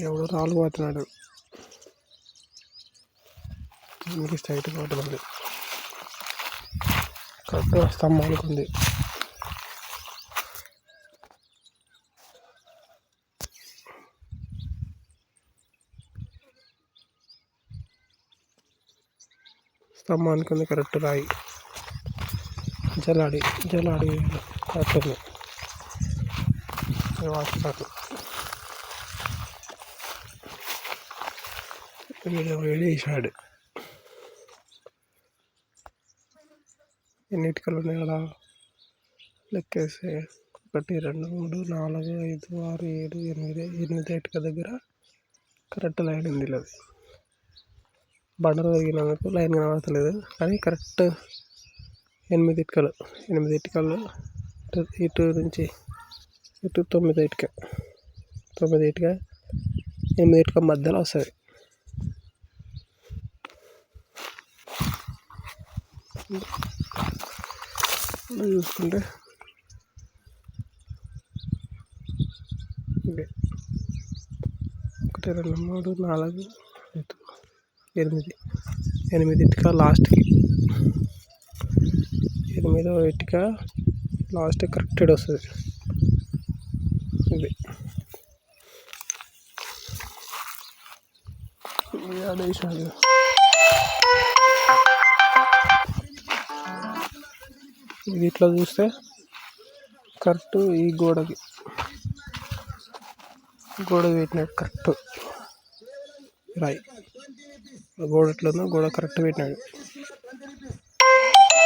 ఎవడో రాళ్ళు పోతున్నాడు. దీనికి స్ట్రైట్గా పోతుంది. కరెక్ట్గా స్తంభానికి ఉంది. స్తంభానికి ఉంది కరెక్ట్ రాయి. జలాడి కరెక్ట్ ఉంది. వాటర్ వేసాడు. ఎన్ని ఇటుకలు ఉన్నాయి అలా లెక్కేస్తే 1 2 3 4 5 6 7 8 ఇటుక దగ్గర కరెక్ట్ లైన్ ఉంది. లేదు బండలు తగినందుకు లైన్ కనబడతలేదు, కానీ కరెక్ట్ 8 ఇటుకలు ఇటు నుంచి ఇటు 9 ఇటుక 8 ఇటుక మధ్యలో వస్తుంది. చూసుకుంటే 1 2 3 4 8 ఇటుక లాస్ట్కి 8వ ఇటుక లాస్ట్ కరెక్ట్ వస్తుంది. ఇది ఇది ఇట్లా చూస్తే కరెక్ట్ ఈ గోడకి పెట్టినాడు. కరెక్ట్ రాయి గోడ ఎట్లా ఉందో గోడ కరెక్ట్ పెట్టినాడు.